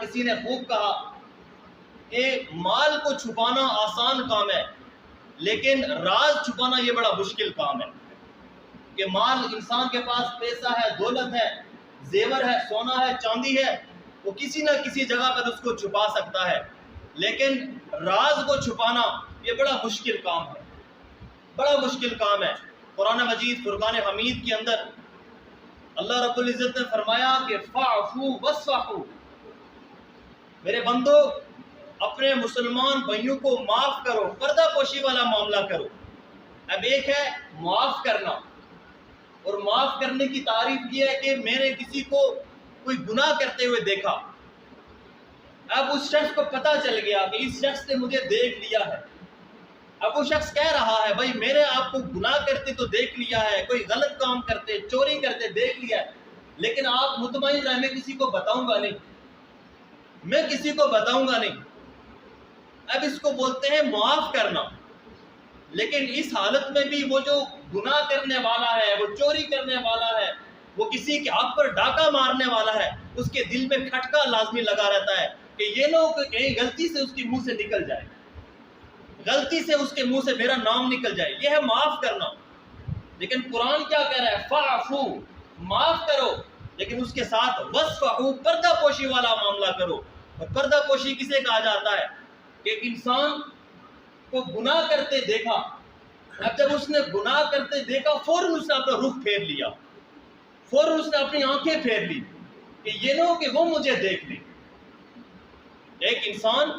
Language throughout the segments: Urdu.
کسی نے خوب کہا کہ مال کو چھپانا آسان کام ہے، لیکن راز چھپانا یہ بڑا مشکل کام ہے۔ کہ مال، انسان کے پاس پیسہ ہے، دولت ہے، زیور ہے، سونا ہے، چاندی ہے، وہ کسی نہ کسی جگہ پر اس کو چھپا سکتا ہے، لیکن راز کو چھپانا یہ بڑا مشکل کام ہے، بڑا مشکل کام ہے۔ قرآن مجید فرقان حمید کے اندر اللہ رب العزت نے فرمایا کہ فاعفو واصفحوا، میرے بندو اپنے مسلمان بھائیوں کو معاف کرو، پردہ پوشی والا معاملہ کرو۔ اب ایک ہے معاف کرنا، اور معاف کرنے کی تعریف یہ ہے کہ میں نے کسی کو کوئی گناہ کرتے ہوئے دیکھا، اب اس شخص کو پتہ چل گیا کہ اس شخص نے مجھے دیکھ لیا ہے، اب وہ شخص کہہ رہا ہے بھائی میں نے آپ کو گناہ کرتے تو دیکھ لیا ہے، کوئی غلط کام کرتے، چوری کرتے دیکھ لیا ہے، لیکن آپ مطمئن رہیں میں کسی کو بتاؤں گا نہیں، میں کسی کو بتاؤں گا نہیں۔ اب اس کو بولتے ہیں معاف کرنا۔ لیکن اس حالت میں بھی وہ جو گناہ کرنے والا ہے، وہ چوری کرنے والا ہے، وہ کسی کے حق پر ڈاکہ مارنے والا ہے، اس کے دل میں کھٹکا لازمی لگا رہتا ہے کہ یہ لوگ کہیں غلطی سے اس کے منہ سے نکل جائے، غلطی سے اس کے منہ سے میرا نام نکل جائے، یہ ہے معاف کرنا۔ لیکن قرآن کیا کہہ رہا ہے؟ فاعفو، معاف کرو، لیکن اس کے ساتھ واصفحوا، پردہ پوشی والا معاملہ کرو۔ اور پردہ پوشی کسے کہا جاتا ہے؟ کہ ایک انسان کو گناہ کرتے دیکھا، اب جب اس نے گناہ کرتے دیکھا فوراً اس نے اپنا رخ پھیر لیا، فوراً اس نے اپنی آنکھیں پھیر لی کہ یہ نہ ہو کہ وہ مجھے دیکھ لے۔ ایک انسان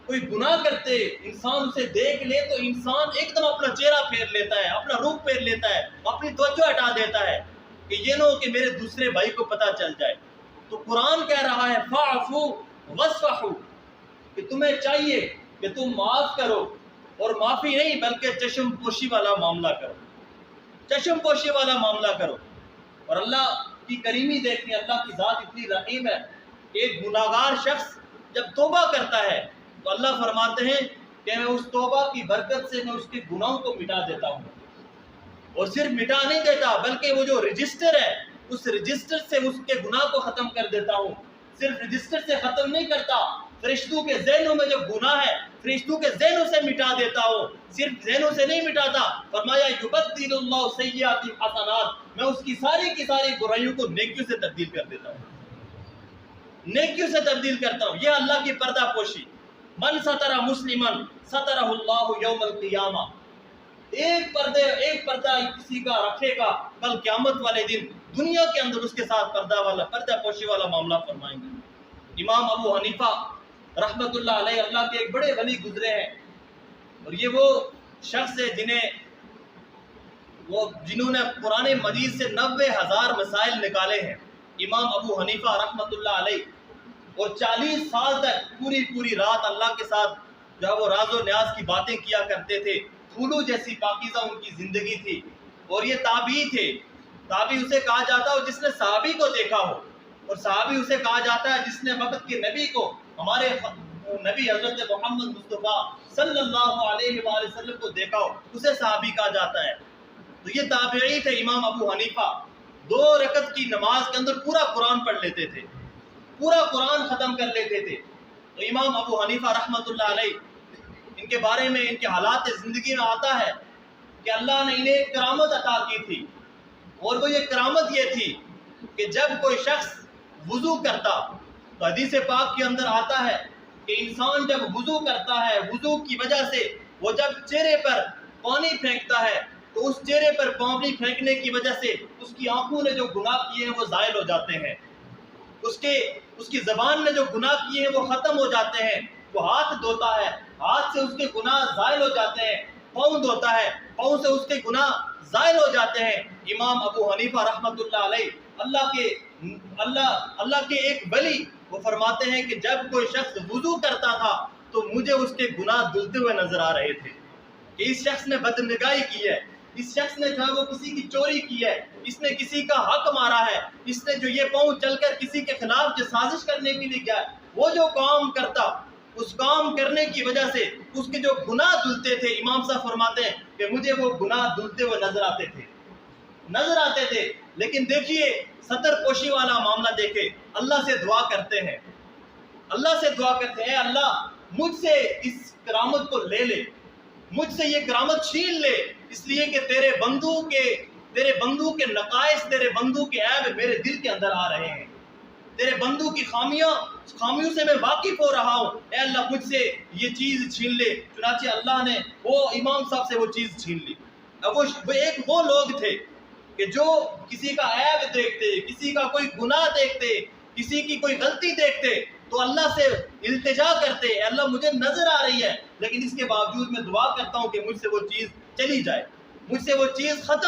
کوئی گناہ کرتے انسان اسے دیکھ لے تو انسان ایک دم اپنا چہرہ پھیر لیتا ہے، اپنا رخ پھیر لیتا ہے، اپنی توجہ ہٹا دیتا ہے کہ یہ نہ ہو کہ میرے دوسرے بھائی کو پتہ چل جائے۔ تو قرآن کہہ رہا ہے فاعفو واصفحوا، کہ تمہیں چاہیے کہ تم معاف کرو، اور معافی نہیں بلکہ چشم پوشی والا معاملہ کرو، چشم پوشی والا معاملہ کرو۔ اور اللہ کی کریمی دیکھیں، اللہ کی ذات اتنی رحیم ہے، ایک گناہگار شخص جب توبہ کرتا ہے تو اللہ فرماتے ہیں کہ میں اس توبہ کی برکت سے میں اس کے گناہوں کو مٹا دیتا ہوں، اور صرف مٹا نہیں دیتا بلکہ وہ جو رجسٹر ہے اس رجسٹر سے اس کے گناہ کو ختم کر دیتا ہوں۔ صرف رجسٹر سے ختم نہیں کرتا، فرشتوں کے ذہنوں میں جو گناہ ہے فرشتوں کے ذہنوں سے مٹا دیتا ہوں، صرف ذہنوں سے نہیں مٹاتا، فرمایا یبدل اللہ سیئات حسنات، میں اس کی ساری برائیوں کو نیکیوں سے تبدیل کر دیتا ہوں، نیکیوں سے تبدیل کرتا ہوں۔ یہ اللہ کی پردہ پوشی۔ من ستر مسلمن سترہ اللہ یوم القیامہ، ایک پردہ کسی کا رکھے گا کل قیامت والے دن دنیا کے اندر اس کے ساتھ پردہ پوشی والا معاملہ فرمائیں گے۔ امام ابو حنیفہ رحمت اللہ علیہ، اللہ کے ایک بڑے ولی گزرے ہیں، اور یہ وہ شخص ہے جنہوں نے قرآن مجید سے 90,000 مسائل نکالے ہیں۔ امام ابو حنیفہ رحمت اللہ علیہ، اور 40 سال تک پوری رات اللہ کے ساتھ جو وہ راز و نیاز کی باتیں کیا کرتے تھے، پھولوں جیسی پاکیزہ ان کی زندگی تھی، اور یہ تابعی تھے۔ تابعی اسے کہا جاتا ہے جس نے صحابی کو دیکھا ہو، اور صحابی اسے کہا جاتا ہے جس نے وقت کے نبی کو، ہمارے نبی حضرت محمد مصطفیٰ صلی اللہ علیہ وآلہ وسلم کو دیکھا ہو، اسے صحابی کہا جاتا ہے۔ تو یہ تابعی تھے امام ابو حنیفہ، 2 رکعت کی نماز کے اندر پورا قرآن پڑھ لیتے تھے، پورا قرآن ختم کر لیتے تھے۔ تو امام ابو حنیفہ رحمت اللہ علیہ، ان کے بارے میں ان کے حالات زندگی میں آتا ہے کہ اللہ نے انہیں ایک کرامت عطا کی تھی، اور وہ یہ کرامت یہ تھی کہ جب کوئی شخص وضو کرتا تو حدیث پاک کے اندر آتا ہے کہ انسان جب وضو کرتا ہے، وضو کی وجہ سے وہ جب چہرے پر پانی پھینکتا ہے تو اس چہرے پر پانی پھینکنے کی وجہ سے اس کی آنکھوں نے جو گناہ کیے ہیں وہ زائل ہو جاتے ہیں، اس کی زبان نے جو گناہ کیے ہیں وہ ختم ہو جاتے ہیں، وہ ہاتھ دھوتا ہے، ہاتھ سے اس کے گناہ زائل ہو جاتے ہیں، پاؤں دھوتا ہے، پاؤں سے اس کے گناہ زائل ہو جاتے ہیں۔ امام ابو حنیفہ رحمت اللہ علیہ، اللہ کے ایک ولی، وہ فرماتے ہیں کہ جب کوئی شخص وضو کرتا تھا تو مجھے اس کے گناہ دھلتے ہوئے نظر آ رہے تھے کہ اس شخص نے بدنگاہی کی ہے، اس شخص نے جو ہے وہ کسی کی چوری کی ہے، اس نے کسی کا حق مارا ہے، اس نے جو یہ پاؤں چل کر کسی کے خلاف جو سازش کرنے کے لیے گیا، وہ جو کام کرتا، اس کام کرنے کی وجہ سے اس کے جو گناہ دھلتے تھے، امام صاحب فرماتے ہیں کہ مجھے وہ گناہ دھلتے ہوئے نظر آتے تھے۔ لیکن دیکھیے ستر پوشی والا معاملہ دیکھے، اللہ سے دعا کرتے ہیں اللہ سے دعا کرتے ہیں اللہ مجھ سے اس کرامت کو لے لے، مجھ سے یہ کرامت چھین لے، اس لیے کہ تیرے بندوں کے نقائص، تیرے بندوں کے عیب میرے دل کے اندر آ رہے ہیں، تیرے بندوں کی خامیوں سے میں واقف ہو رہا ہوں، اے اللہ مجھ سے یہ چیز چھین لے۔ چنانچہ اللہ نے وہ امام صاحب سے وہ چیز چھین لی۔ اب وہ لوگ تھے کہ جو کسی کا عیب دیکھتے، کسی کا کوئی گناہ دیکھتے، کسی کی کوئی غلطی دیکھتے تو اللہ سے التجا کرتے، اے اللہ مجھے نظر آ رہی ہے لیکن اس کے باوجود میں دعا کرتا ہوں کہ مجھ سے وہ چیز چلی جائے، مجھ سے وہ چیز ختم